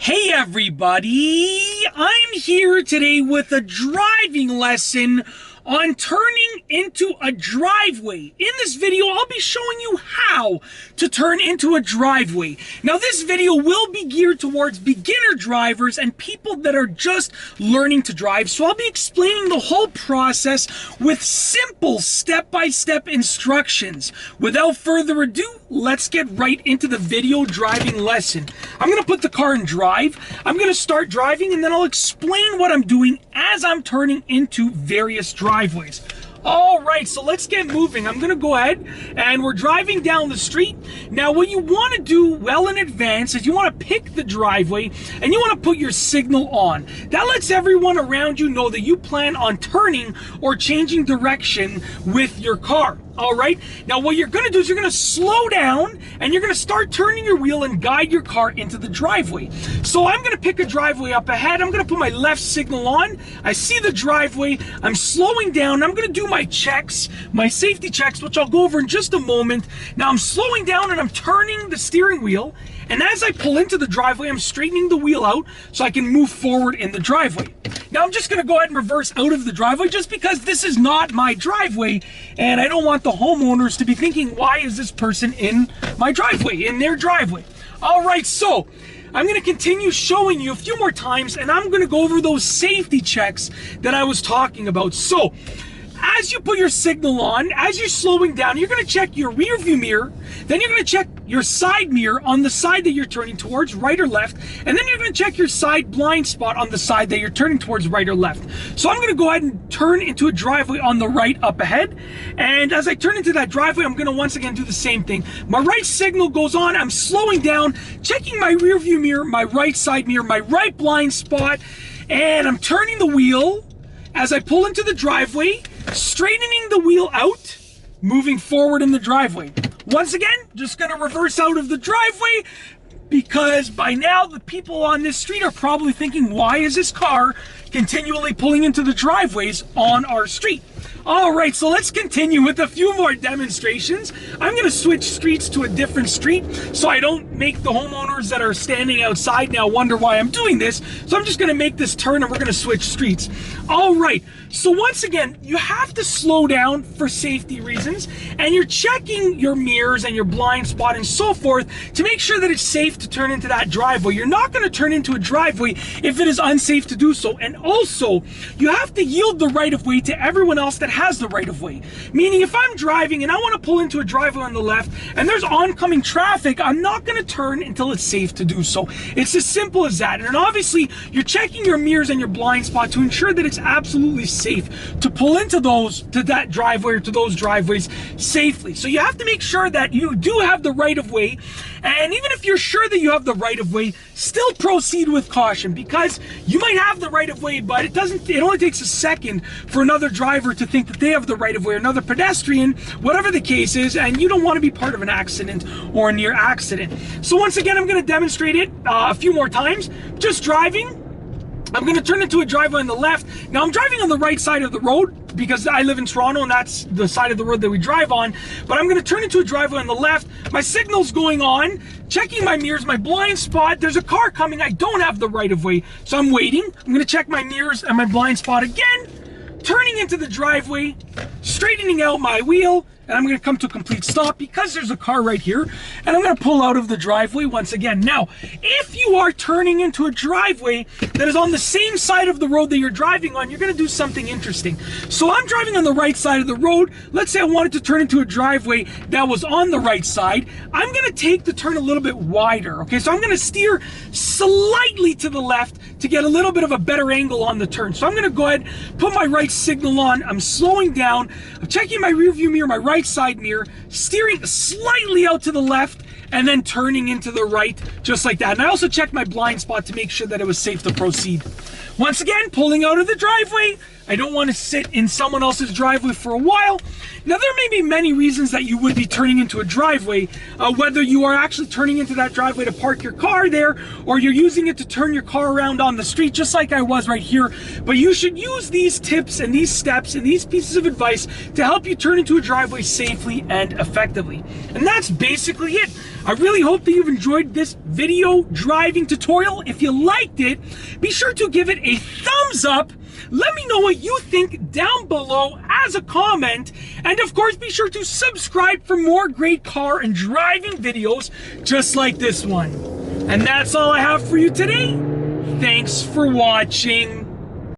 Hey everybody, I'm here today with a driving lesson on turning into a driveway. In this video, I'll be showing you how to turn into a driveway. Now this video will be geared towards beginner drivers and people that are just learning to drive. So I'll be explaining the whole process with simple step-by-step instructions. Without further ado, let's get right into the video driving lesson. I'm gonna put the car in drive. I'm gonna start driving and then I'll explain what I'm doing as I'm turning into various driveways. All right, so let's get moving. I'm gonna go ahead and we're driving down the street. Now, what you wanna do well in advance is you wanna pick the driveway and you wanna put your signal on. That lets everyone around you know that you plan on turning or changing direction with your car. All right, now what you're gonna do is you're gonna slow down and you're gonna start turning your wheel and guide your car into the driveway. So I'm gonna pick a driveway up ahead. I'm gonna put my left signal on. I see the driveway. I'm slowing down. I'm gonna do my checks, my safety checks, which I'll go over in just a moment. Now I'm slowing down and I'm turning the steering wheel. And as I pull into the driveway, I'm straightening the wheel out so I can move forward in the driveway. Now I'm just gonna go ahead and reverse out of the driveway just because this is not my driveway and I don't want the homeowners to be thinking, why is this person in my driveway, in their driveway? All right, so I'm gonna continue showing you a few more times and I'm gonna go over those safety checks that I was talking about. So, as you put your signal on, as you're slowing down, you're gonna check your rear view mirror, then you're gonna check your side mirror on the side that you're turning towards, right or left, and then you're gonna check your side blind spot on the side that you're turning towards, right or left. So I'm gonna go ahead and turn into a driveway on the right up ahead, and as I turn into that driveway, I'm gonna once again do the same thing. My right signal goes on, I'm slowing down, checking my rear view mirror, my right side mirror, my right blind spot, and I'm turning the wheel as I pull into the driveway, straightening the wheel out, moving forward in the driveway. Once again, just gonna reverse out of the driveway because by now the people on this street are probably thinking, why is this car continually pulling into the driveways on our street? All right, so let's continue with a few more demonstrations. I'm gonna switch streets to a different street so I don't make the homeowners that are standing outside now wonder why I'm doing this. So I'm just gonna make this turn and we're gonna switch streets. All right, so once again, you have to slow down for safety reasons and you're checking your mirrors and your blind spot and so forth to make sure that it's safe to turn into that driveway. You're not gonna turn into a driveway if it is unsafe to do so. And also, you have to yield the right of way to everyone else that has the right of way. Meaning if I'm driving and I want to pull into a driveway on the left and there's oncoming traffic, I'm not going to turn until it's safe to do so. It's as simple as that. And obviously you're checking your mirrors and your blind spot to ensure that it's absolutely safe to pull into that driveway or to those driveways safely. So you have to make sure that you do have the right of way. And even if you're sure that you have the right of way, still proceed with caution because you might have the right of way, but it only takes a second for another driver to think that they have the right of way, or another pedestrian, whatever the case is, and you don't want to be part of an accident or a near accident. So once again, I'm going to demonstrate it a few more times. Just driving. I'm going to turn into a driveway on the left. Now I'm driving on the right side of the road because I live in Toronto and that's the side of the road that we drive on. But I'm going to turn into a driveway on the left. My signal's going on, checking my mirrors, my blind spot. There's a car coming. I don't have the right of way, so I'm waiting. I'm going to check my mirrors and my blind spot again, turning into the driveway, straightening out my wheel, and I'm going to come to a complete stop because there's a car right here, and I'm going to pull out of the driveway once again. Now, if you are turning into a driveway that is on the same side of the road that you're driving on, you're going to do something interesting. So I'm driving on the right side of the road. Let's say I wanted to turn into a driveway that was on the right side. I'm going to take the turn a little bit wider, okay? So I'm going to steer slightly to the left to get a little bit of a better angle on the turn. So I'm going to go ahead, put my right signal on. I'm slowing down. I'm checking my rear view mirror, my right side mirror, steering slightly out to the left, and then turning into the right, just like that. And I also checked my blind spot to make sure that it was safe to proceed. Once again, pulling out of the driveway, I don't want to sit in someone else's driveway for a while. Now, there may be many reasons that you would be turning into a driveway, whether you are actually turning into that driveway to park your car there, or you're using it to turn your car around on the street, just like I was right here. But you should use these tips and these steps and these pieces of advice to help you turn into a driveway safely and effectively. And that's basically it. I really hope that you've enjoyed this video driving tutorial. If you liked it, be sure to give it a thumbs up. Let me know what you think down below as a comment. And of course, be sure to subscribe for more great car and driving videos just like this one. And that's all I have for you today. Thanks for watching.